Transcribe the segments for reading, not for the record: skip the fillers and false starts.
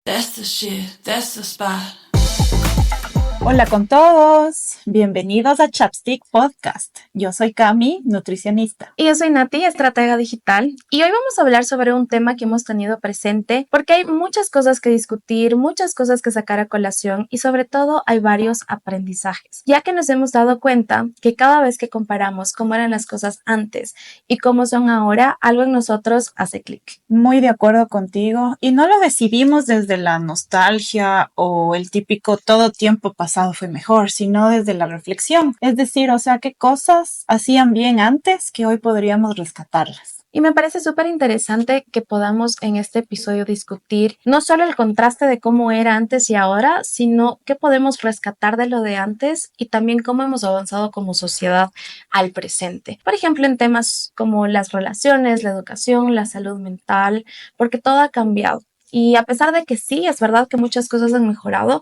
That's the shit, that's the spot. Hola con todos, bienvenidos a Chapstick Podcast. Yo soy Cami, nutricionista. Y yo soy Nati, estratega digital, y hoy vamos a hablar sobre un tema que hemos tenido presente porque hay muchas cosas que discutir, muchas cosas que sacar a colación y sobre todo hay varios aprendizajes, ya que nos hemos dado cuenta que cada vez que comparamos cómo eran las cosas antes y cómo son ahora, algo en nosotros hace clic. Muy de acuerdo contigo, y no lo decidimos desde la nostalgia o el típico todo tiempo pasado fue mejor, sino desde la reflexión. Es decir, qué cosas hacían bien antes que hoy podríamos rescatarlas. Y me parece súper interesante que podamos en este episodio discutir no solo el contraste de cómo era antes y ahora, sino qué podemos rescatar de lo de antes y también cómo hemos avanzado como sociedad al presente. Por ejemplo, en temas como las relaciones, la educación, la salud mental, porque todo ha cambiado. Y a pesar de que sí, es verdad que muchas cosas han mejorado,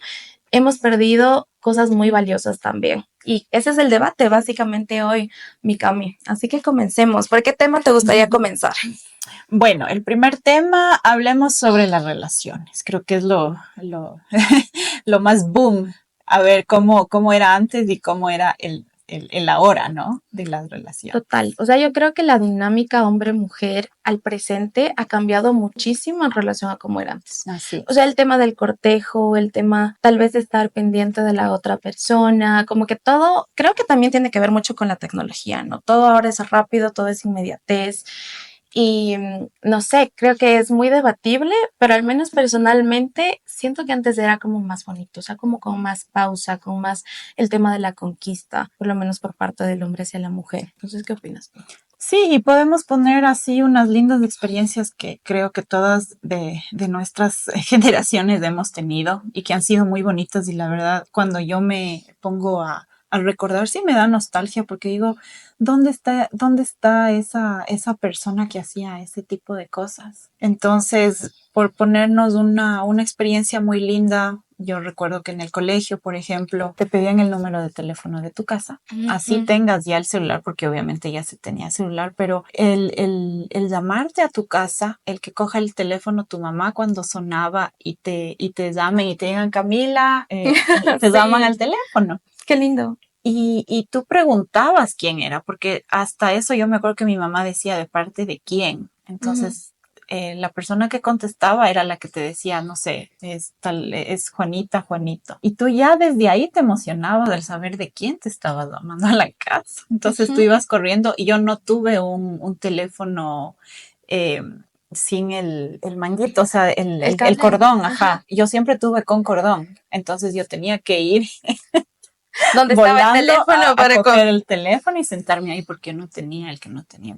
hemos perdido cosas muy valiosas también. Y ese es el debate básicamente hoy, mi Cami. Así que comencemos. ¿Por qué tema te gustaría comenzar? Bueno, el primer tema, hablemos sobre las relaciones. Creo que es lo más boom. A ver cómo era antes y cómo era el ahora, ¿no? De las relaciones. Total. O sea, yo creo que la dinámica hombre-mujer al presente ha cambiado muchísimo en relación a cómo era antes. Así. O sea, el tema del cortejo, el tema tal vez de estar pendiente de la otra persona, como que todo, creo que también tiene que ver mucho con la tecnología, ¿no? Todo ahora es rápido, todo es inmediatez. Y no sé, creo que es muy debatible, pero al menos personalmente siento que antes era como más bonito, o sea, como con más pausa, con más el tema de la conquista, por lo menos por parte del hombre hacia la mujer. Entonces, ¿qué opinas? Sí, y podemos poner así unas lindas experiencias que creo que todas de nuestras generaciones hemos tenido y que han sido muy bonitas, y la verdad, cuando yo me pongo a recordar, sí me da nostalgia porque digo, ¿dónde está esa persona que hacía ese tipo de cosas? Entonces, por ponernos una experiencia muy linda, yo recuerdo que en el colegio, por ejemplo, te pedían el número de teléfono de tu casa. Así tengas ya el celular, porque obviamente ya se tenía celular, pero el llamarte a tu casa, el que coja el teléfono tu mamá cuando sonaba y te llamen y te digan, Camila, te llaman al teléfono. Qué lindo. Y tú preguntabas quién era, porque hasta eso yo me acuerdo que mi mamá decía de parte de quién. Entonces, la persona que contestaba era la que te decía, no sé, es Juanita, Juanito. Y tú ya desde ahí te emocionabas al saber de quién te estabas llamando a la casa. Entonces tú ibas corriendo, y yo no tuve un teléfono sin el manguito, o sea, el cordón, ajá. Yo siempre tuve con cordón. Entonces yo tenía que ir ¿Dónde estaba el teléfono a para coger el teléfono y sentarme ahí porque no tenía el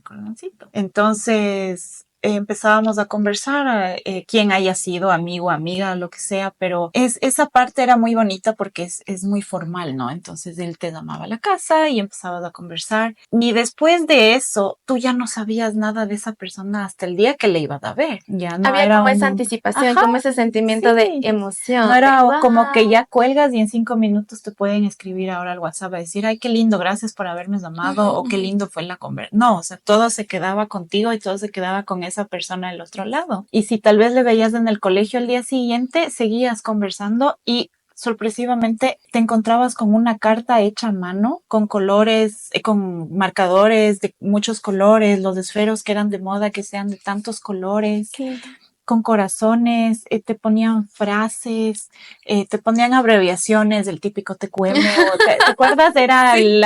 cordoncito. Entonces empezábamos a conversar, quién haya sido amigo, amiga, lo que sea, pero esa parte era muy bonita porque es muy formal, ¿no? Entonces él te llamaba a la casa y empezabas a conversar, y después de eso tú ya no sabías nada de esa persona hasta el día que le ibas a ver. Ya no había era como esa anticipación, como ese sentimiento de emoción. No era de, como que ya cuelgas y en 5 minutos te pueden escribir ahora al WhatsApp a decir, ay, qué lindo, gracias por haberme llamado, o qué lindo fue la conversación. No, o sea, todo se quedaba contigo y todo se quedaba con esa persona del otro lado. Y si tal vez le veías en el colegio al día siguiente, seguías conversando y sorpresivamente te encontrabas con una carta hecha a mano, con colores, con marcadores de muchos colores, los esferos que eran de moda que sean de tantos colores. ¿Qué? Con corazones, te ponían frases, te ponían abreviaciones del típico TQM, ¿te acuerdas? Era Sí.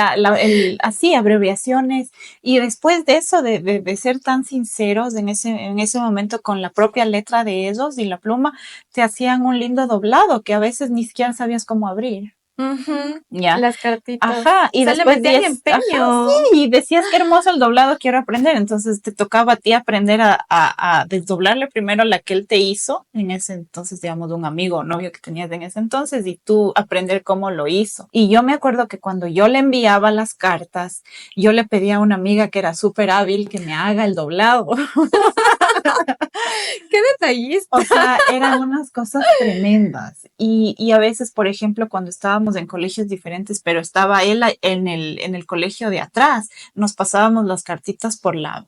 así, abreviaciones. Y después de eso, de ser tan sinceros en ese momento con la propia letra de ellos y la pluma, te hacían un lindo doblado que a veces ni siquiera sabías cómo abrir. Ya. Las cartitas. Ajá, y se le después metía decías, empeño. y decías qué hermoso el doblado, quiero aprender. Entonces te tocaba a ti aprender a desdoblarle primero la que él te hizo en ese entonces, digamos, un amigo o novio que tenías en ese entonces, y tú aprender cómo lo hizo. Y yo me acuerdo que cuando yo le enviaba las cartas, yo le pedía a una amiga que era súper hábil que me haga el doblado. ¡Qué detallista! O sea, eran unas cosas tremendas. Y a veces, por ejemplo, cuando estábamos en colegios diferentes, pero estaba él en el colegio de atrás, nos pasábamos las cartitas por la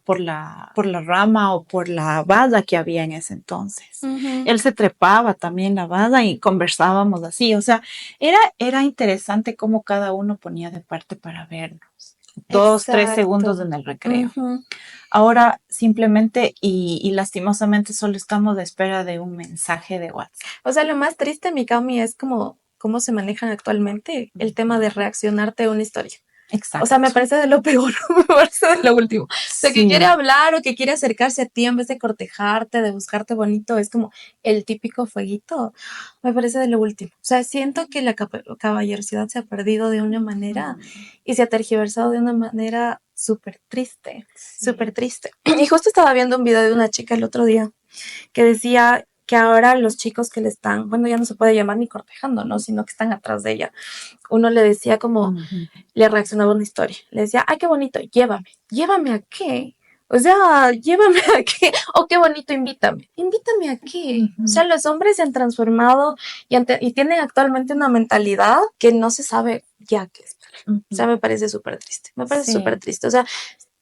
rama o por la valla que había en ese entonces. Ujú. Él se trepaba también la valla y conversábamos así. O sea, era interesante cómo cada uno ponía de parte para vernos. 2, 3 segundos Exacto. en el recreo. Ujú. Ahora simplemente y lastimosamente solo estamos de espera de un mensaje de WhatsApp. O sea, lo más triste, Mikami, es como cómo se manejan actualmente el tema de reaccionarte a una historia. O sea, me Exacto. parece de lo peor, me parece de lo último. O sea, que quiere Sí. hablar o que quiere acercarse a ti en vez de cortejarte, de buscarte bonito, es como el típico fueguito. Me parece de lo último. O sea, siento que la caballerosidad se ha perdido de una manera y se ha tergiversado de una manera súper triste, súper Sí. triste. Y justo estaba viendo un video de una chica el otro día que decía que ahora los chicos que le están, bueno, ya no se puede llamar ni cortejando, ¿no? Sino que están atrás de ella. Uno le decía como, Ujú. le reaccionaba a una historia. Le decía, ay, qué bonito, llévame. ¿Llévame a qué? O sea, llévame a qué. O qué bonito, invítame. ¿Invítame a qué? O sea, Ujú. los hombres se han transformado y tienen actualmente una mentalidad que no se sabe ya qué es. O sea, Ujú. me parece súper triste. Me parece súper Sí. triste. O sea,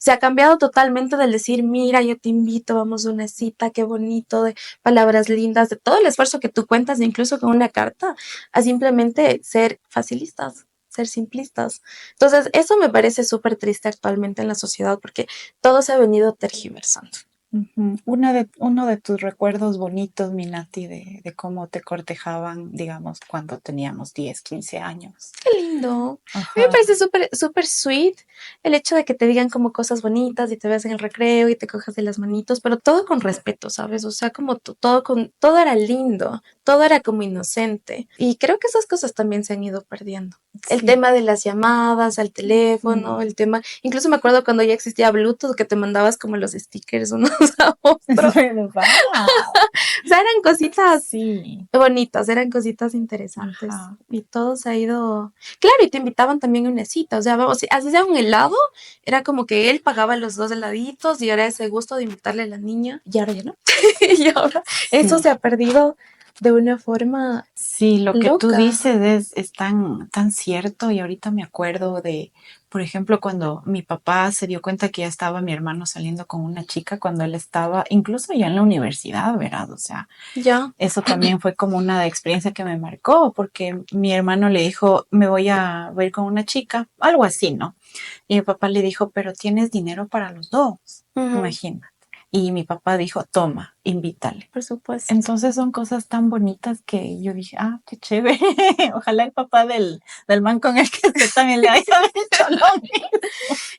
se ha cambiado totalmente del decir, mira, yo te invito, vamos a una cita, qué bonito, de palabras lindas, de todo el esfuerzo que tú cuentas, incluso con una carta, a simplemente ser facilistas, ser simplistas. Entonces, eso me parece súper triste actualmente en la sociedad porque todo se ha venido tergiversando. Ujú. Uno de tus recuerdos bonitos, Minati, de cómo te cortejaban, digamos, cuando teníamos 10, 15 años. Qué lindo. A mí me Ajá. parece súper, súper sweet el hecho de que te digan como cosas bonitas y te veas en el recreo y te cojas de las manitos, pero todo con respeto, ¿sabes? O sea, como todo era lindo, todo era como inocente. Y creo que esas cosas también se han ido perdiendo. El Sí. tema de las llamadas al teléfono, el tema, incluso me acuerdo cuando ya existía Bluetooth que te mandabas como los stickers unos a Es otros. verdad. O sea, eran cositas Sí. bonitas, eran cositas interesantes. Ajá. Y todo se ha ido. Claro, y te invitaban también a una cita. O sea, vamos, así sea un helado, era como que él pagaba los dos heladitos y era ese gusto de invitarle a la niña. Y ahora ya no. Y ahora eso Sí. se ha perdido de una forma Sí, lo que tú loca. dices es tan cierto y ahorita me acuerdo de, por ejemplo, cuando mi papá se dio cuenta que ya estaba mi hermano saliendo con una chica cuando él estaba incluso ya en la universidad, ¿verdad? O sea, Ya. eso también fue como una experiencia que me marcó porque mi hermano le dijo, voy a ir con una chica, algo así, ¿no? Y mi papá le dijo, pero tienes dinero para los dos, Ujú. imagínate. Y mi papá dijo, toma, invítale. Por supuesto. Entonces son cosas tan bonitas que yo dije, qué chévere. Ojalá el papá del man con el que esté también le haya dicho lo mismo.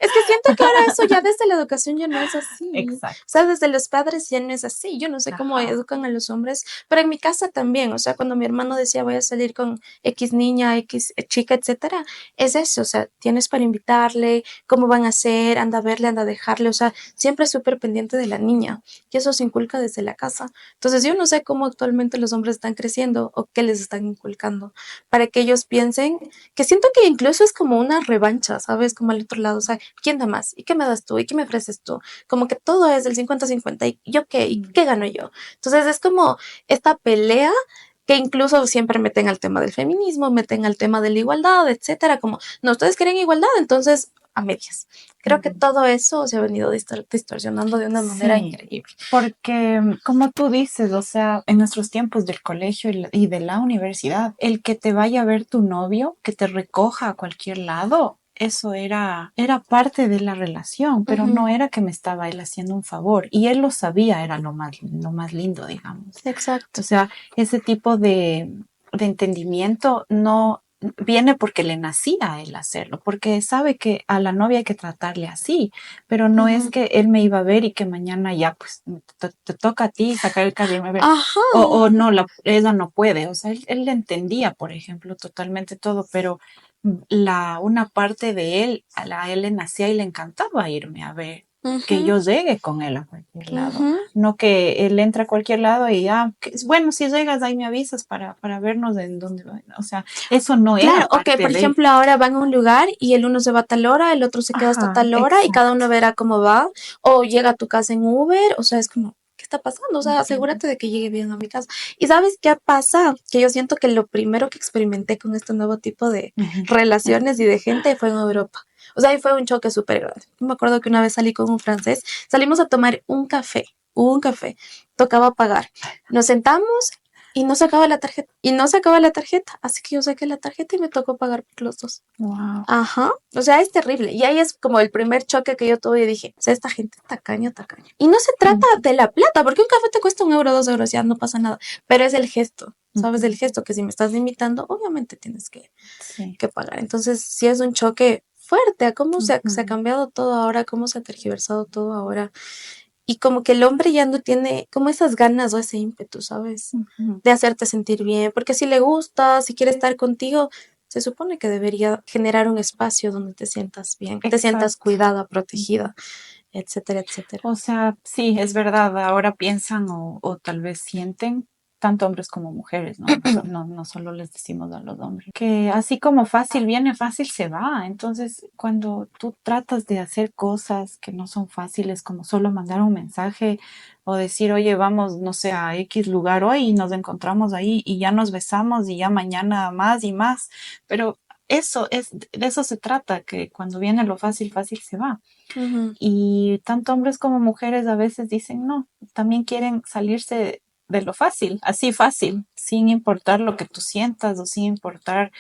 Es que siento que ahora eso ya desde la educación ya no es así. O Exacto. sea, desde los padres ya no es así. Yo no sé cómo Ajá. educan a los hombres, pero en mi casa también. O sea, cuando mi hermano decía voy a salir con X niña, X chica, etcétera, es eso. O sea, tienes para invitarle, cómo van a hacer, anda a verle, anda a dejarle. O sea, siempre súper pendiente de la niña. Y eso se inculca desde la casa. Entonces, yo no sé cómo actualmente los hombres están creciendo o qué les están inculcando para que ellos piensen que siento que incluso es como una revancha, ¿sabes? Como al otro lado, o sea, ¿quién da más? ¿Y qué me das tú? ¿Y qué me ofreces tú? Como que todo es del 50-50. ¿Y yo qué? ¿Y qué gano yo? Entonces es como esta pelea que incluso siempre meten al tema del feminismo, meten al tema de la igualdad, etcétera, como, no, ustedes quieren igualdad, entonces a medias. Creo que todo eso se ha venido distorsionando de una manera Sí, increíble. porque como tú dices, o sea, en nuestros tiempos del colegio y de la universidad, el que te vaya a ver tu novio, que te recoja a cualquier lado, eso era parte de la relación, pero Ujú. no era que me estaba él haciendo un favor. Y él lo sabía, era lo más lindo, digamos. Exacto. O sea, ese tipo de entendimiento no viene porque le nacía a él hacerlo, porque sabe que a la novia hay que tratarle así, pero no es Ujú. que él me iba a ver y que mañana ya, pues, te toca a ti sacar el carro y irme a ver. Ajá. O no, ella no puede. O sea, él le entendía, por ejemplo, totalmente todo, pero una parte de él, a él le nacía y le encantaba irme a ver. Que Ujú. yo llegue con él a cualquier lado, Ujú. no que él entre a cualquier lado y bueno, si llegas ahí me avisas para vernos en donde, o sea, eso no era Claro, o que parte por de, ejemplo ahora van a un lugar y el uno se va a tal hora, el otro se queda hasta ajá, tal hora y cada exacto, uno verá cómo va, o llega a tu casa en Uber, o sea, es como, ¿qué está pasando, o sea, Ujú. asegúrate de que llegue bien a mi casa. ¿Y sabes qué pasa? Que yo siento que lo primero que experimenté con este nuevo tipo de Ujú. relaciones y de gente fue en Europa. O sea, ahí fue un choque súper grande. Yo me acuerdo que una vez salí con un francés, salimos a tomar un café, tocaba pagar. Nos sentamos y no sacaba la tarjeta, así que yo saqué la tarjeta y me tocó pagar por los dos. Wow. Ajá, o sea, es terrible. Y ahí es como el primer choque que yo tuve y dije, o sea, esta gente es tacaña, tacaña. Y no se trata de la plata, porque un café te cuesta 1 euro, 2 euros, ya no pasa nada. Pero es el gesto, ¿sabes? El gesto que si me estás invitando, obviamente tienes Sí. que pagar. Entonces, sí es un choque fuerte a cómo se ha Ujú. cambiado todo ahora, cómo se ha tergiversado todo ahora. Y como que el hombre ya no tiene como esas ganas o ese ímpetu, ¿sabes? Ujú. De hacerte sentir bien, porque si le gusta, si quiere estar contigo, se supone que debería generar un espacio donde te sientas bien, te sientas Exacto. cuidada, protegida, etcétera, etcétera. O sea, sí, es verdad, ahora piensan o tal vez sienten, tanto hombres como mujeres, ¿no? No solo les decimos a los hombres, que así como fácil viene, fácil se va. Entonces, cuando tú tratas de hacer cosas que no son fáciles, como solo mandar un mensaje o decir, oye, vamos, no sé, a X lugar hoy y nos encontramos ahí y ya nos besamos y ya mañana más y más, pero eso es, de eso se trata, que cuando viene lo fácil, fácil se va. Ujú. Y tanto hombres como mujeres a veces dicen no, también quieren salirse de lo fácil, así fácil, sin importar lo que tú sientas o sin importar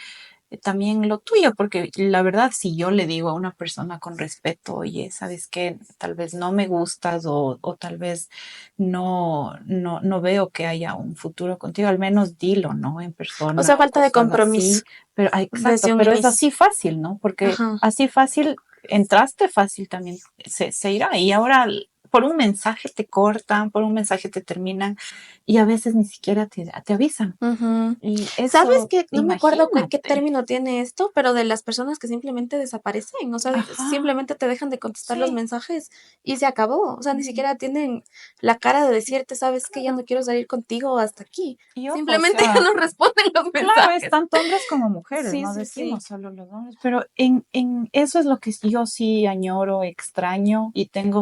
también lo tuyo, porque la verdad, si yo le digo a una persona con respeto, oye, ¿sabes qué? Tal vez no me gustas o tal vez no veo que haya un futuro contigo, al menos dilo, ¿no? En O persona sea, o falta de cosas compromiso así, pero exacto, desde un pero es inicio. así fácil, ¿no? Porque Ajá. así fácil, entraste fácil también se irá y ahora por un mensaje te cortan, por un mensaje te terminan y a veces ni siquiera te avisan. Ujú. Y ¿Sabes eso, qué? No me acuerdo qué imagínate. término tiene esto, pero de las personas que simplemente desaparecen, o sea, Ajá, simplemente te dejan de contestar los sí. mensajes y se acabó. O sea, ni Ujú. siquiera tienen la cara de decirte, ¿sabes qué? Ya Claro. no quiero salir contigo hasta aquí. Y ojo, o Simplemente ya sea, no responden los claro, es mensajes. tanto hombres como mujeres, Sí, no sí, sí. decimos solo los hombres, pero en eso es lo que yo sí añoro, extraño y tengo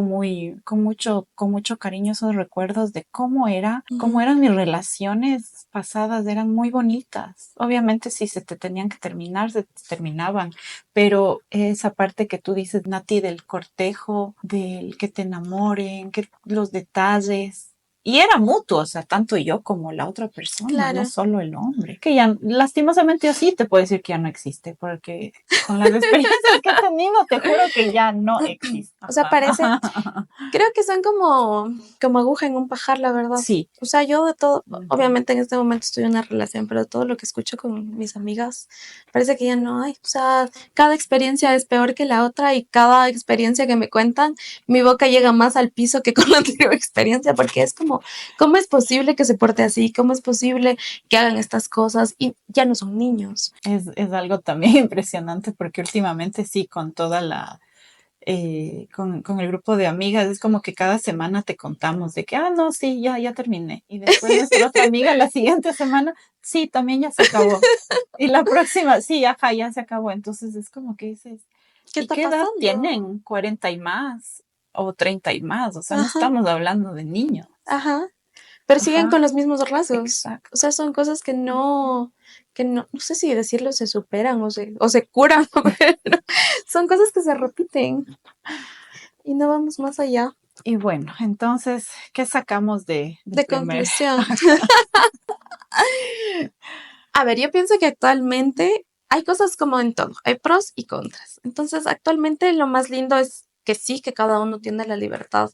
con mucho cariño esos recuerdos de cómo Ujú. eran mis relaciones pasadas, eran muy bonitas. Obviamente si se te tenían que terminar, se te terminaban, pero esa parte que tú dices, Nati, del cortejo, del que te enamoren, que los detalles. Y era mutuo, o sea, tanto yo como la otra persona, no Claro. solo el hombre. Que ya, lastimosamente, yo sí te puedo decir que ya no existe, porque con las experiencias que he tenido, te juro que ya no existe. O sea, parece, Ajá. creo que son como aguja en un pajar, la verdad. Sí. O sea, yo de todo, Ujú. obviamente en este momento estoy en una relación, pero de todo lo que escucho con mis amigas, parece que ya no hay. O sea, cada experiencia es peor que la otra y cada experiencia que me cuentan, mi boca llega más al piso que con la anterior experiencia, porque es como, ¿cómo es posible que se porte así? ¿Cómo es posible que hagan estas cosas? Y ya no son niños. Es algo también impresionante porque últimamente sí, con toda con el grupo de amigas, es como que cada semana te contamos de que, no, sí, ya terminé. Y después nuestra otra amiga la siguiente semana, sí, también ya se acabó. Y la próxima, sí, ajá, ya se acabó. Entonces es como que dices, ¿Qué ¿y está qué edad pasando? tienen? 40 y más o 30 y más. O sea, no Ajá, estamos hablando de niños. ajá. Pero siguen con Ajá, los mismos rasgos. O exacto. sea, son cosas que no sé si decirlo se superan o se curan, pero son cosas que se repiten y no vamos más allá. Y bueno, entonces, ¿qué sacamos del De primer conclusión, acá? a ver, yo pienso que actualmente hay cosas como en todo, hay pros y contras. Entonces, actualmente lo más lindo es que sí, que cada uno tiene la libertad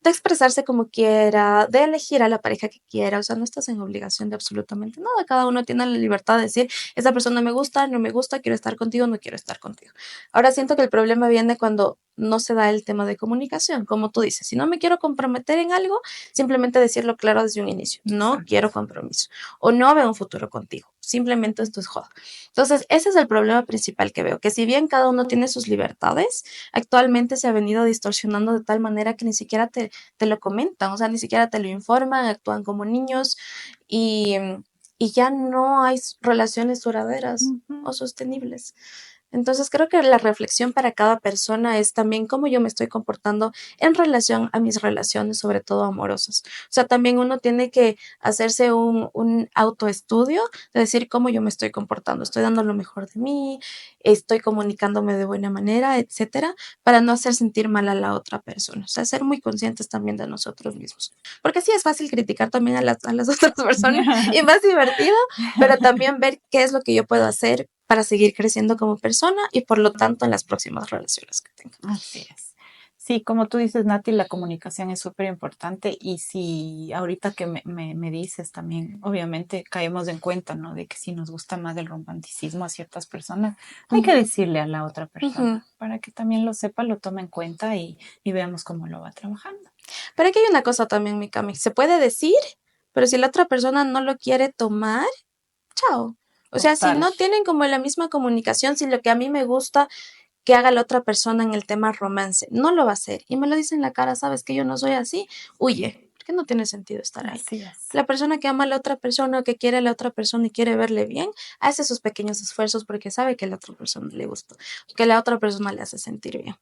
de expresarse como quiera, de elegir a la pareja que quiera, o sea, no estás en obligación de absolutamente nada, cada uno tiene la libertad de decir, esa persona me gusta, no me gusta, quiero estar contigo, no quiero estar contigo. Ahora siento que el problema viene cuando no se da el tema de comunicación, como tú dices, si no me quiero comprometer en algo, simplemente decirlo claro desde un inicio, no quiero Exacto. compromiso o no veo un futuro contigo, simplemente esto es joda. Entonces, ese es el problema principal que veo, que si bien cada uno tiene sus libertades, actualmente se ha venido distorsionando de tal manera que ni siquiera te lo comentan, o sea, ni siquiera te lo informan, actúan como niños y, y ya no hay relaciones duraderas Ujú. o sostenibles. Entonces creo que la reflexión para cada persona es también cómo yo me estoy comportando en relación a mis relaciones, sobre todo amorosas. O sea, también uno tiene que hacerse un autoestudio de decir cómo yo me estoy comportando, estoy dando lo mejor de mí, estoy comunicándome de buena manera, etcétera, para no hacer sentir mal a la otra persona. O sea, ser muy conscientes también de nosotros mismos. Porque sí es fácil criticar también a las otras personas y más divertido, pero también ver qué es lo que yo puedo hacer para seguir creciendo como persona y por lo tanto en las próximas relaciones que tenga. Así es. Sí, como tú dices, Nati, la comunicación es súper importante y si ahorita que me dices también, obviamente caemos en cuenta, ¿no? De que si nos gusta más el romanticismo a ciertas personas, hay que decirle a la otra persona para que también lo sepa, lo tome en cuenta y veamos cómo lo va trabajando. Pero aquí hay una cosa también, mi Cami, se puede decir, pero si la otra persona no lo quiere tomar, chao. O sea, si Total. no tienen como la misma comunicación, si lo que a mí me gusta que haga la otra persona en el tema romance, no lo va a hacer y me lo dice en la cara, sabes que yo no soy así, huye, porque no tiene sentido estar ahí. Así es. La persona que ama a la otra persona o que quiere a la otra persona y quiere verle bien, hace sus pequeños esfuerzos porque sabe que a la otra persona le gusta, que la otra persona le hace sentir bien.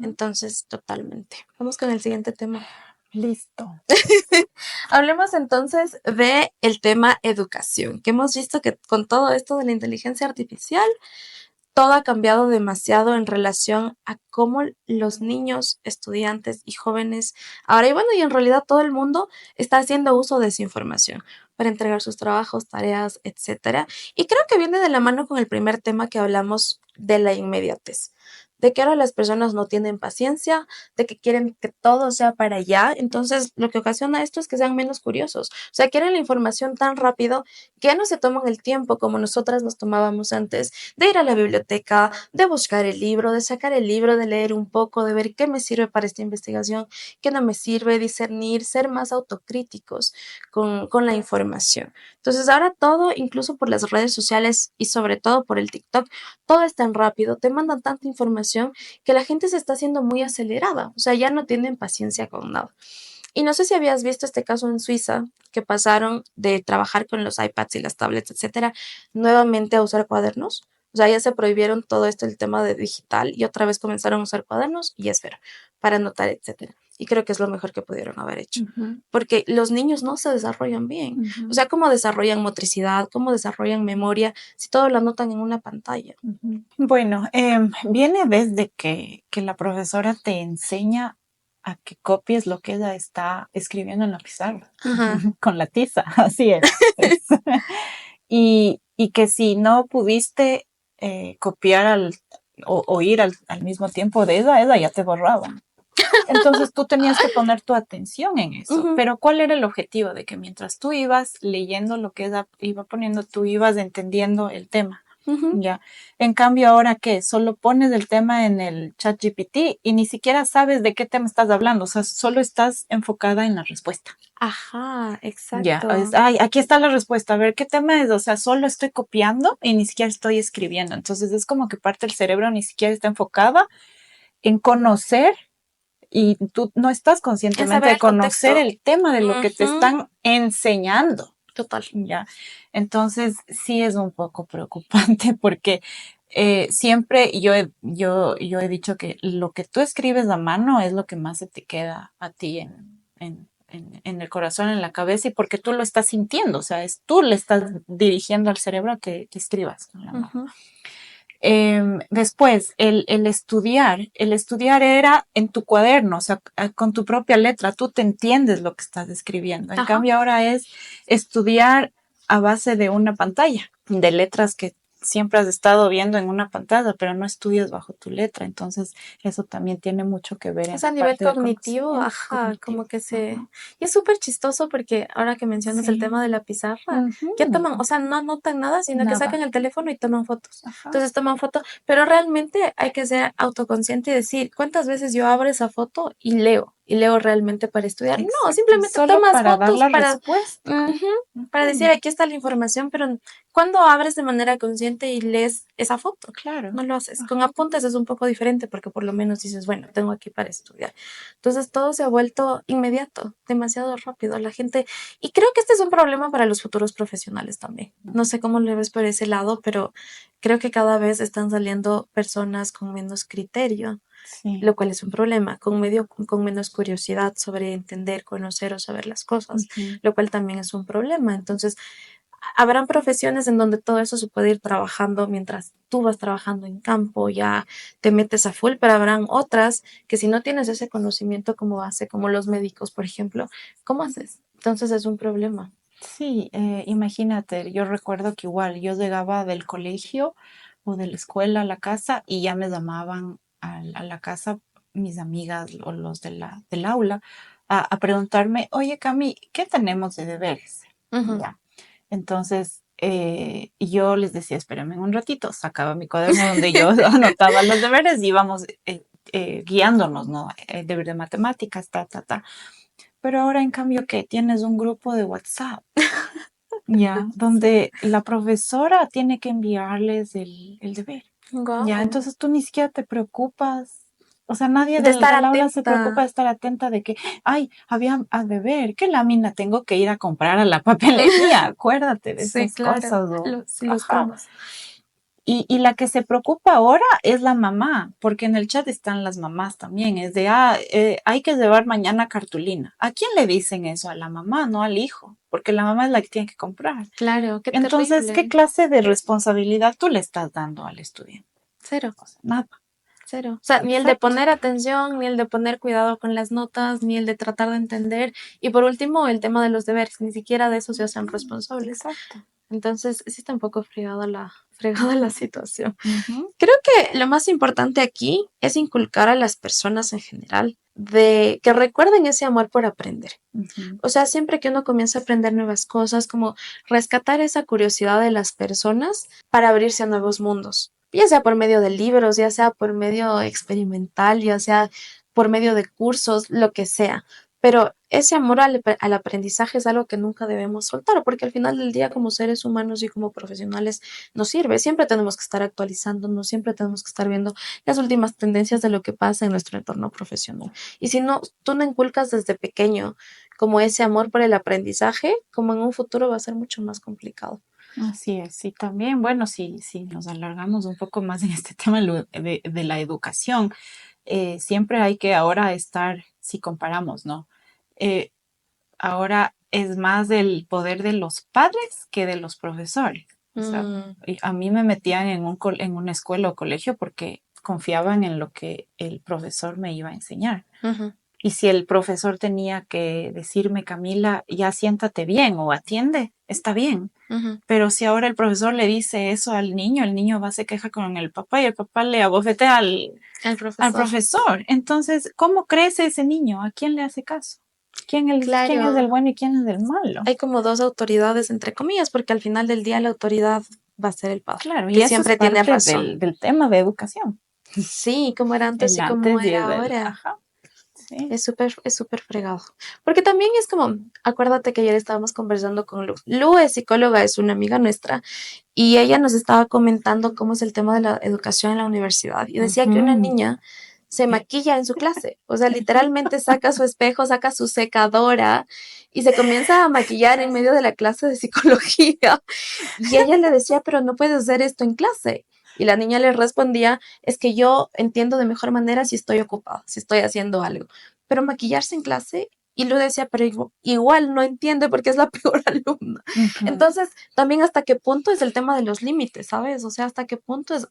Entonces, totalmente. Vamos con el siguiente tema. Listo. Hablemos entonces de el tema educación, que hemos visto que con todo esto de la inteligencia artificial, todo ha cambiado demasiado en relación a cómo los niños, estudiantes y jóvenes, ahora y bueno, y en realidad todo el mundo está haciendo uso de esa información para entregar sus trabajos, tareas, etcétera. Y creo que viene de la mano con el primer tema que hablamos de la inmediatez, de que ahora las personas no tienen paciencia, de que quieren que todo sea para allá. Entonces, lo que ocasiona esto es que sean menos curiosos. O sea, quieren la información tan rápido que ya no se toman el tiempo como nosotras nos tomábamos antes de ir a la biblioteca, de buscar el libro, de sacar el libro, de leer un poco, de ver qué me sirve para esta investigación, qué no me sirve, discernir, ser más autocríticos con la información. Entonces, ahora todo, incluso por las redes sociales y sobre todo por el TikTok, todo es tan rápido, te mandan tanta información que la gente se está haciendo muy acelerada, o sea, ya no tienen paciencia con nada. Y no sé si habías visto este caso en Suiza, que pasaron de trabajar con los iPads y las tablets, etcétera, nuevamente a usar cuadernos. O sea, ya se prohibieron todo esto, el tema de digital, y otra vez comenzaron a usar cuadernos y esfera para anotar, etcétera. Y creo que es lo mejor que pudieron haber hecho. Porque los niños no se desarrollan bien. O sea, ¿cómo desarrollan motricidad? ¿Cómo desarrollan memoria? Si todo lo anotan en una pantalla. Bueno, viene desde que la profesora te enseña a que copies lo que ella está escribiendo en la pizarra con la tiza, así es. Y que si no pudiste copiar o ir al mismo tiempo de ella ya te borraba. Entonces tú tenías que poner tu atención en eso. Pero ¿cuál era el objetivo? De que mientras tú ibas leyendo lo que ella iba poniendo, tú ibas entendiendo el tema. Ya. En cambio, ahora que solo pones el tema en el chat GPT y ni siquiera sabes de qué tema estás hablando, o sea, solo estás enfocada en la respuesta. Ajá, exacto. Ya, ay, aquí está la respuesta, a ver qué tema es, o sea, solo estoy copiando y ni siquiera estoy escribiendo. Entonces es como que parte del cerebro ni siquiera está enfocada en conocer y tú no estás conscientemente de conocer el tema de lo que te están enseñando. Total. Ya. Entonces sí es un poco preocupante porque siempre yo he dicho que lo que tú escribes a mano es lo que más se te queda a ti en el corazón, en la cabeza, y porque tú lo estás sintiendo, o sea, tú le estás dirigiendo al cerebro a que escribas con la mano. Después, el estudiar era en tu cuaderno, o sea, con tu propia letra, tú te entiendes lo que estás escribiendo. En cambio, ahora es estudiar a base de una pantalla, de letras que siempre has estado viendo en una pantalla, pero no estudias bajo tu letra. Entonces, eso también tiene mucho que ver. Es a nivel cognitivo, como que se... Y es súper chistoso porque ahora que mencionas el tema de la pizarra, ya toman, o sea, no anotan nada, sino que sacan el teléfono y toman fotos. Entonces toman foto, pero realmente hay que ser autoconsciente y decir, ¿cuántas veces yo abro esa foto y leo realmente para estudiar? No, simplemente solo tomas para fotos dar la respuesta. Para decir, aquí está la información, pero cuando abres de manera consciente y lees esa foto, Claro, no lo haces. Con apuntes es un poco diferente porque por lo menos dices, bueno, tengo aquí para estudiar. Entonces todo se ha vuelto inmediato, demasiado rápido. La gente, y creo que este es un problema para los futuros profesionales también. No sé cómo le ves por ese lado, pero creo que cada vez están saliendo personas con menos criterio, Sí. lo cual es un problema, con menos curiosidad sobre entender, conocer o saber las cosas, Ujú. lo cual también es un problema. Entonces, habrán profesiones en donde todo eso se puede ir trabajando mientras tú vas trabajando en campo, ya te metes a full, pero habrán otras que si no tienes ese conocimiento como base, como los médicos, por ejemplo, ¿cómo haces? Entonces es un problema. Sí, imagínate, yo recuerdo que igual yo llegaba del colegio o de la escuela a la casa y ya me llamaban a la casa mis amigas o los de del aula a preguntarme, oye Cami, ¿qué tenemos de deberes? Ujú. Ya. Entonces, yo les decía, espérenme un ratito, sacaba mi cuaderno donde yo anotaba los deberes y íbamos guiándonos, ¿no? Deber de matemáticas, ta, ta, ta. Pero ahora, en cambio, que tienes un grupo de WhatsApp, ya, donde la profesora tiene que enviarles el deber, ya, Guau. entonces tú ni siquiera te preocupas, o sea, nadie De estar del aula se preocupa atenta. de estar atenta de que, ay, había a deber, ¿qué lámina tengo que ir a comprar a la papelería? Acuérdate de Sí, esas claro, cosas, o, sí, los ajá. traumas. Y la que se preocupa ahora es la mamá, porque en el chat están las mamás también. Es de, hay que llevar mañana cartulina. ¿A quién le dicen eso? A la mamá, no al hijo, porque la mamá es la que tiene que comprar. Claro, qué Entonces, ¿qué terrible. clase de responsabilidad tú le estás dando al estudiante? Cero. O sea, nada. Cero. O sea, ni el de Exacto. poner atención, ni el de poner cuidado con las notas, ni el de tratar de entender. Y por último, el tema de los deberes. Ni siquiera de eso se hacen responsables. Exacto. Entonces, sí está un poco fregada la situación. Ujú, Creo que lo más importante aquí es inculcar a las personas en general de que recuerden ese amor por aprender. ujú. O sea, siempre que uno comienza a aprender nuevas cosas, como rescatar esa curiosidad de las personas para abrirse a nuevos mundos, ya sea por medio de libros, ya sea por medio experimental, ya sea por medio de cursos, lo que sea. Pero ese amor al aprendizaje es algo que nunca debemos soltar, porque al final del día, como seres humanos y como profesionales, nos sirve. Siempre tenemos que estar actualizándonos, siempre tenemos que estar viendo las últimas tendencias de lo que pasa en nuestro entorno profesional. Y si no, tú no inculcas desde pequeño como ese amor por el aprendizaje, como en un futuro va a ser mucho más complicado. Así es, y también, bueno, si nos alargamos un poco más en este tema de la educación, siempre hay que ahora estar, si comparamos, ¿no? Eh, ahora es más del poder de los padres que de los profesores. O sea, Mm, a mí me metían en en una escuela o colegio porque confiaban en lo que el profesor me iba a enseñar. ujú, Y si el profesor tenía que decirme, Camila, ya siéntate bien o atiende, está bien. ujú. Pero si ahora el profesor le dice eso al niño, el niño va, se queja con el papá y el papá le abofetea El al profesor. profesor. Entonces, ¿cómo crece ese niño? ¿A quién le hace caso? ¿Quién es el Claro, bueno y quién es el malo? hay como dos autoridades entre comillas, porque al final del día la autoridad va a ser el padre, Claro, y que eso es siempre tiene parte razón. del tema de educación. Sí, como era antes El y como antes y era el ahora. ajá. Sí. Es súper fregado. Porque también es como, acuérdate que ayer estábamos conversando con Lu. Lu es psicóloga, es una amiga nuestra, y ella nos estaba comentando cómo es el tema de la educación en la universidad. Y decía que una Ujú. niña se maquilla en su clase. O sea, literalmente saca su espejo, saca su secadora y se comienza a maquillar en medio de la clase de psicología. Y ella le decía, pero no puedes hacer esto en clase. Y la niña le respondía, es que yo entiendo de mejor manera si estoy ocupada, si estoy haciendo algo. Pero maquillarse en clase, y lo decía, pero igual no entiende porque es la peor alumna. Ujú. Entonces, también hasta qué punto es el tema de los límites, ¿sabes? O sea, hasta qué punto es,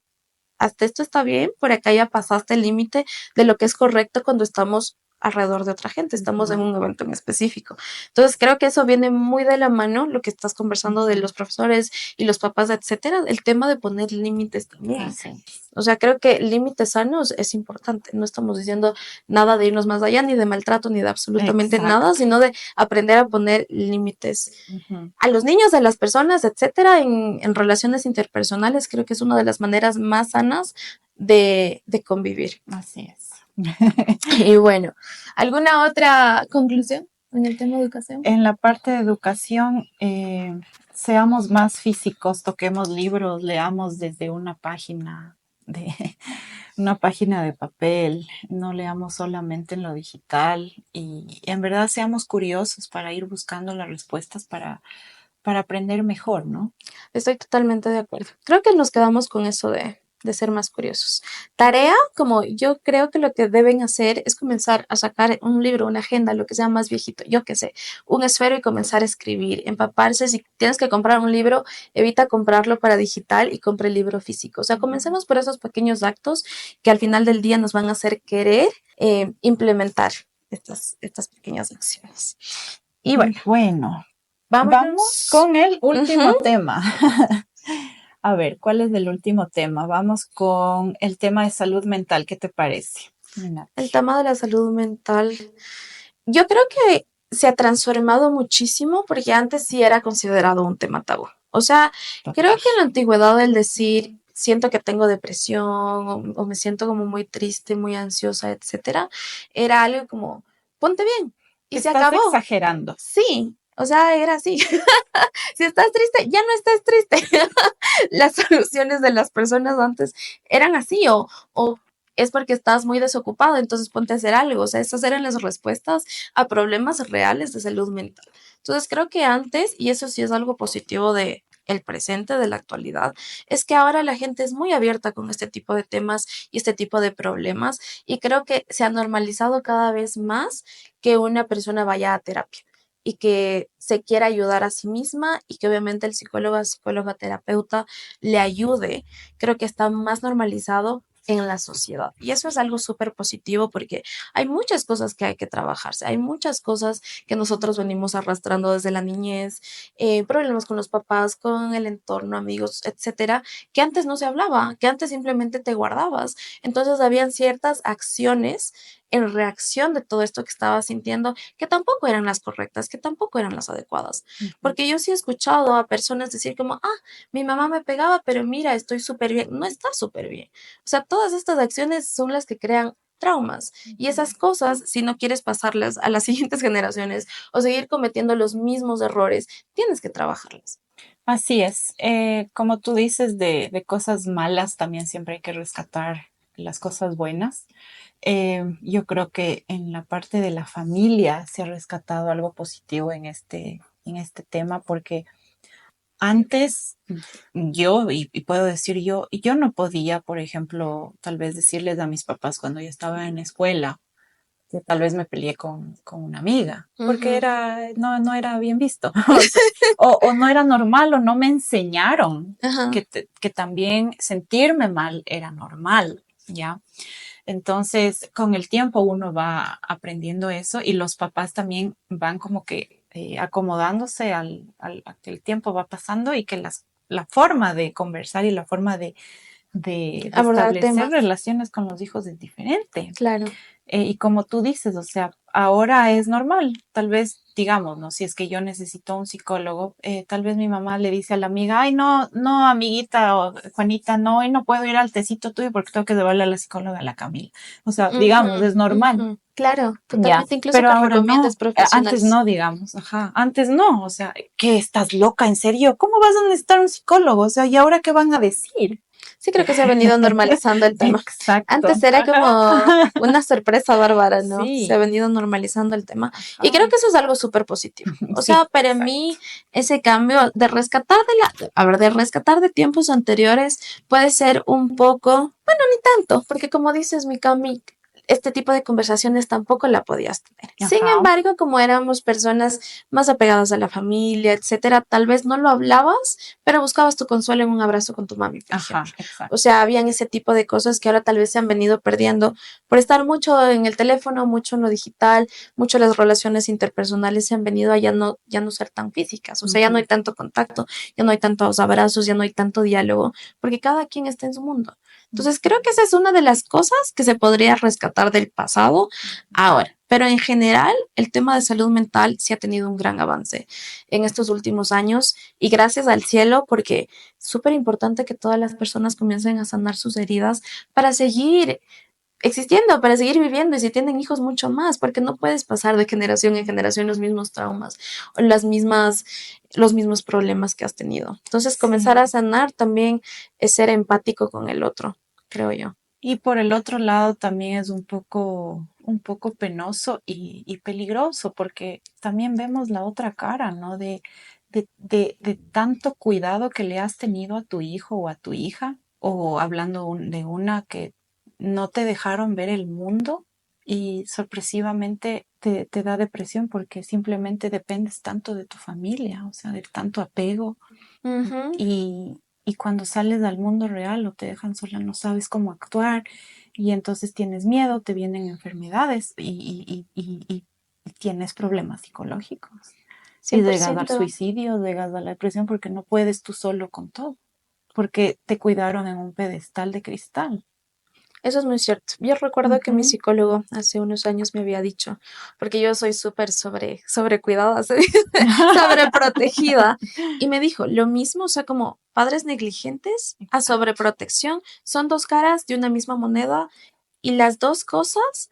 hasta esto está bien, por acá ya pasaste el límite de lo que es correcto cuando estamos alrededor de otra gente, estamos en Ujú. un evento en específico. Entonces, creo que eso viene muy de la mano, lo que estás conversando de Ujú. los profesores y los papás, etcétera, el tema de poner límites también. Así es. O sea, creo que límites sanos es importante. No estamos diciendo nada de irnos más allá, ni de maltrato, ni de absolutamente nada, Exacto. sino de aprender a poner límites Ujú. a los niños, a las personas, etcétera, en relaciones interpersonales. Creo que es una de las maneras más sanas de convivir. Así es. Y bueno, ¿alguna otra conclusión en el tema de educación? En la parte de educación, seamos más físicos, toquemos libros, leamos desde una página de una página de papel, no leamos solamente en lo digital y en verdad seamos curiosos para ir buscando las respuestas para aprender mejor, ¿no? Estoy totalmente de acuerdo. Creo que nos quedamos con eso de ser más curiosos. Tarea, como yo creo que lo que deben hacer es comenzar a sacar un libro, una agenda, lo que sea más viejito, yo qué sé, un esfero y comenzar a escribir, empaparse. Si tienes que comprar un libro, evita comprarlo para digital y compra el libro físico. O sea, comencemos por esos pequeños actos que al final del día nos van a hacer querer implementar estas pequeñas acciones. Y bueno, Bueno, vamos vámonos. con el último Ujú. tema. A ver, ¿cuál es el último tema? Vamos con el tema de salud mental. ¿Qué te parece, El Nati? tema de la salud mental. Yo creo que se ha transformado muchísimo porque antes sí era considerado un tema tabú. O sea, creo Total. que en la antigüedad el decir siento que tengo depresión o me siento como muy triste, muy ansiosa, etcétera, era algo como ponte bien y se Estás acabó. exagerando. Sí, o sea, era así. Si estás triste, ya no estés triste. Las soluciones de las personas antes eran así o es porque estás muy desocupado, entonces ponte a hacer algo. O sea, esas eran las respuestas a problemas reales de salud mental. Entonces creo que antes, y eso sí es algo positivo de el presente, de la actualidad, es que ahora la gente es muy abierta con este tipo de temas y este tipo de problemas y creo que se ha normalizado cada vez más que una persona vaya a terapia y que se quiera ayudar a sí misma y que obviamente el psicólogo, psicóloga, terapeuta le ayude, creo que está más normalizado en la sociedad. Y eso es algo súper positivo porque hay muchas cosas que hay que trabajarse, hay muchas cosas que nosotros venimos arrastrando desde la niñez, problemas con los papás, con el entorno, amigos, etcétera, que antes no se hablaba, que antes simplemente te guardabas. Entonces habían ciertas acciones en reacción de todo esto que estaba sintiendo, que tampoco eran las correctas, que tampoco eran las adecuadas. Ujú. Porque yo sí he escuchado a personas decir como, mi mamá me pegaba, pero mira, estoy súper bien. No está súper bien. O sea, todas estas acciones son las que crean traumas y esas cosas, si no quieres pasarlas a las siguientes generaciones o seguir cometiendo los mismos errores, tienes que trabajarlas. Así es. Como tú dices, de cosas malas también siempre hay que rescatar las cosas buenas. Yo creo que en la parte de la familia se ha rescatado algo positivo en este tema, porque antes yo, y puedo decir yo, y yo no podía, por ejemplo, tal vez decirles a mis papás cuando yo estaba en la escuela que tal vez me peleé con una amiga, porque Ujú. no era bien visto, o no era normal, o no me enseñaron Ajá. que también sentirme mal era normal, ¿ya? Entonces, con el tiempo uno va aprendiendo eso y los papás también van como que acomodándose a que el tiempo va pasando y que la forma de conversar y la forma de Abordar establecer temas, relaciones con los hijos es diferente. claro. Y como tú dices, o sea, ahora es normal. Tal vez, digamos, ¿no? Si es que yo necesito un psicólogo, tal vez mi mamá le dice a la amiga, ay, no, no, amiguita o Juanita, no, hoy no puedo ir al tecito tuyo porque tengo que llevarle a la psicóloga a la Camila. O sea, digamos, Ujú, es normal. ujú. Claro, Ya, totalmente, incluso pero que ahora recomiendes no, antes profesionales. no, digamos, ajá, antes no, o sea, ¿qué estás loca? ¿En serio? ¿Cómo vas a necesitar un psicólogo? O sea, ¿y ahora qué van a decir? Sí, creo que se ha venido normalizando el tema. Antes Exacto, era como ajá. una sorpresa bárbara, ¿no? Se ha Sí, venido normalizando el tema. Y ajá, creo que eso es algo súper positivo. O sea, sí, para exacto. mí, ese cambio de rescatar a ver, de rescatar de tiempos anteriores puede ser un poco, bueno, ni tanto, porque como dices, mi Cami, este tipo de conversaciones tampoco la podías tener. Sin Ajá, embargo, como éramos personas más apegadas a la familia, etcétera, tal vez no lo hablabas, pero buscabas tu consuelo en un abrazo con tu mami, por ejemplo. ajá, O exacto. sea, habían ese tipo de cosas que ahora tal vez se han venido perdiendo por estar mucho en el teléfono, mucho en lo digital, mucho las relaciones interpersonales se han venido a ya no ser tan físicas. O sea, ya no hay Ujú, tanto contacto, ya no hay tantos abrazos, ya no hay tanto diálogo, porque cada quien está en su mundo. Entonces, creo que esa es una de las cosas que se podría rescatar del pasado ahora. Pero en general, el tema de salud mental sí ha tenido un gran avance en estos últimos años y gracias al cielo porque súper importante que todas las personas comiencen a sanar sus heridas para seguir existiendo, para seguir viviendo y si tienen hijos mucho más, porque no puedes pasar de generación en generación los mismos traumas o los mismos problemas que has tenido. Entonces, comenzar sí. a sanar también es ser empático con el otro, creo yo. Y por el otro lado también es un poco penoso y peligroso porque también vemos la otra cara, ¿no? de tanto cuidado que le has tenido a tu hijo o a tu hija, o hablando de una que no te dejaron ver el mundo y sorpresivamente te da depresión porque simplemente dependes tanto de tu familia, o sea, de tanto apego Ujú. y cuando sales al mundo real o te dejan sola no sabes cómo actuar y entonces tienes miedo, te vienen enfermedades y tienes problemas psicológicos. Y llegas al 100%. suicidio, llegas a la depresión porque no puedes tú solo con todo, porque te cuidaron en un pedestal de cristal. Eso es muy cierto. Yo recuerdo que mi Ujú. psicólogo hace unos años me había dicho, porque yo soy súper sobrecuidada, se dice, sobreprotegida, y me dijo lo mismo, o sea, como padres negligentes a sobreprotección son dos caras de una misma moneda y las dos cosas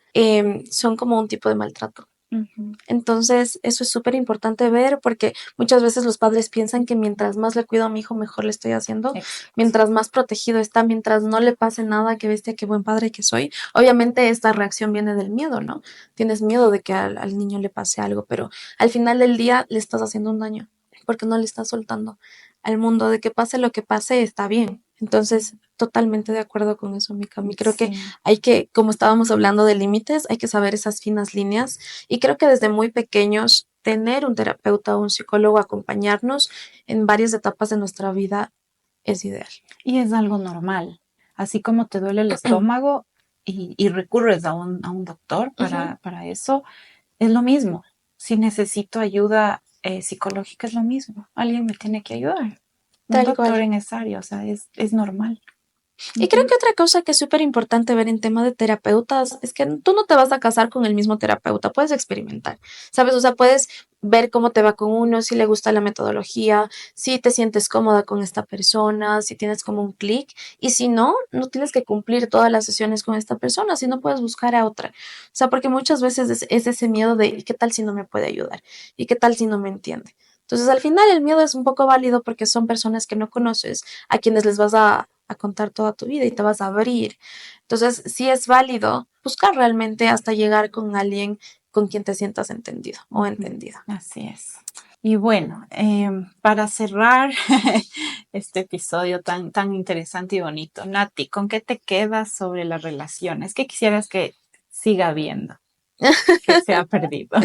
son como un tipo de maltrato. Ujú. Entonces, eso es súper importante ver porque muchas veces los padres piensan que mientras más le cuido a mi hijo, mejor le estoy haciendo, Exacto. mientras más protegido está, mientras no le pase nada, que bestia, qué buen padre que soy. Obviamente esta reacción viene del miedo, ¿no? Tienes miedo de que al niño le pase algo, pero al final del día le estás haciendo un daño porque no le estás soltando al mundo de que pase lo que pase, está bien. Entonces, totalmente de acuerdo con eso, Mika. Creo que Sí. hay que, como estábamos hablando de límites, hay que saber esas finas líneas y creo que desde muy pequeños tener un terapeuta o un psicólogo acompañarnos en varias etapas de nuestra vida es ideal. Y es algo normal. Así como te duele el estómago y recurres a un doctor Ujú. para eso, es lo mismo. Si necesito ayuda psicológica, es lo mismo. Alguien me tiene que ayudar. Un Tal doctor cual. en esa área, o sea, es normal. Y creo Ujú. que otra cosa que es súper importante ver en tema de terapeutas es que tú no te vas a casar con el mismo terapeuta, puedes experimentar, ¿sabes? O sea, puedes ver cómo te va con uno, si le gusta la metodología, si te sientes cómoda con esta persona, si tienes como un clic, y si no, no tienes que cumplir todas las sesiones con esta persona, si no puedes buscar a otra. O sea, porque muchas veces es ese miedo de, ¿y qué tal si no me puede ayudar? ¿Y qué tal si no me entiende? Entonces, al final el miedo es un poco válido porque son personas que no conoces, a quienes les vas a contar toda tu vida y te vas a abrir. Entonces, sí es válido buscar realmente hasta llegar con alguien con quien te sientas entendido o Ujú. entendida. Así es. Y bueno, para cerrar este episodio tan interesante y bonito, Nati, ¿con qué te quedas sobre las relaciones? ¿Qué quisieras que siga habiendo, que se ha perdido?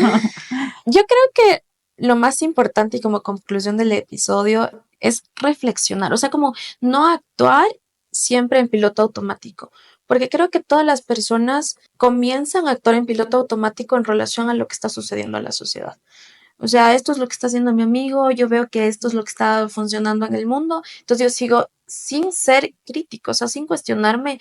Yo creo que lo más importante y como conclusión del episodio es reflexionar, o sea, como no actuar siempre en piloto automático, porque creo que todas las personas comienzan a actuar en piloto automático en relación a lo que está sucediendo en la sociedad. O sea, esto es lo que está haciendo mi amigo, yo veo que esto es lo que está funcionando en el mundo, entonces yo sigo sin ser crítico, o sea, sin cuestionarme,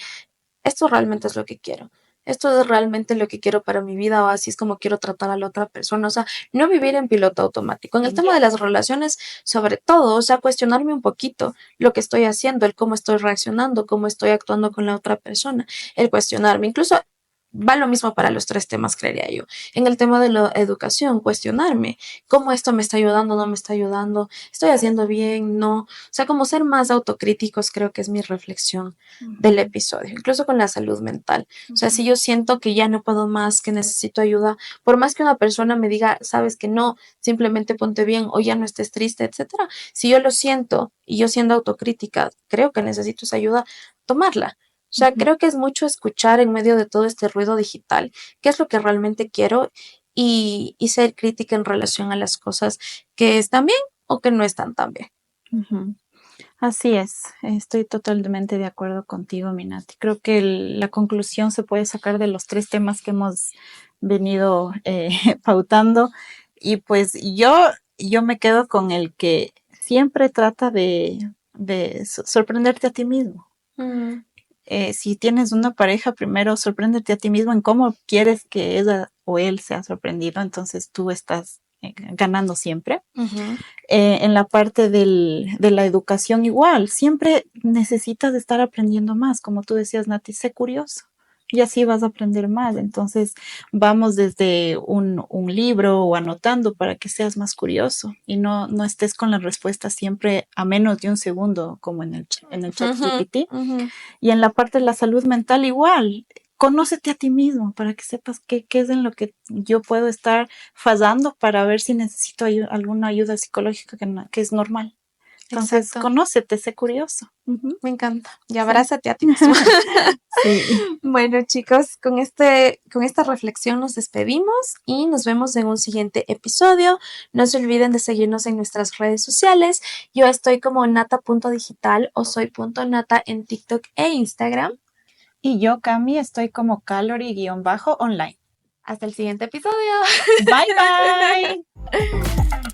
esto realmente es lo que quiero. Esto es realmente lo que quiero para mi vida o así es como quiero tratar a la otra persona. O sea, no vivir en piloto automático. En el tema de las relaciones, sobre todo, o sea, cuestionarme un poquito lo que estoy haciendo, el cómo estoy reaccionando, cómo estoy actuando con la otra persona, el cuestionarme. Incluso va lo mismo para los tres temas, creería yo. En el tema de la educación, cuestionarme cómo esto me está ayudando, no me está ayudando, estoy haciendo bien, no. O sea, como ser más autocríticos, creo que es mi reflexión del Ujú, episodio, incluso con la salud mental. O sea, ujú. si yo siento que ya no puedo más, que necesito ayuda, por más que una persona me diga, sabes que no, simplemente ponte bien o ya no estés triste, etcétera. Si yo lo siento y yo siendo autocrítica, creo que necesito esa ayuda, tomarla. O sea, Ujú. creo que es mucho escuchar en medio de todo este ruido digital qué es lo que realmente quiero y ser crítica en relación a las cosas que están bien o que no están tan bien. Ujú. Así es, estoy totalmente de acuerdo contigo, Minati. Creo que la conclusión se puede sacar de los tres temas que hemos venido pautando. Y pues yo me quedo con el que siempre trata de sorprenderte a ti mismo. Mm, Si tienes una pareja, primero sorpréndete a ti mismo en cómo quieres que ella o él sea sorprendido. Entonces tú estás ganando siempre ujú. en la parte de la educación igual, siempre necesitas estar aprendiendo más, como tú decías, Nati, sé curioso y así vas a aprender más. Entonces vamos desde un libro o anotando para que seas más curioso y no estés con la respuesta siempre a menos de un segundo como en el chat Ujú, GPT. ujú. Y en la parte de la salud mental igual. conócete a ti mismo para que sepas qué es en lo que yo puedo estar fallando para ver si necesito alguna ayuda psicológica que es normal. Entonces, Exacto. conócete, sé curioso. Me encanta. Y abrázate a ti mismo. Sí. Bueno, chicos, con esta reflexión nos despedimos y nos vemos en un siguiente episodio. No se olviden de seguirnos en nuestras redes sociales. Yo estoy como nata.digital o soy.nata en TikTok e Instagram. Y yo, Cami, estoy como calorie_online. Hasta el siguiente episodio. Bye, bye.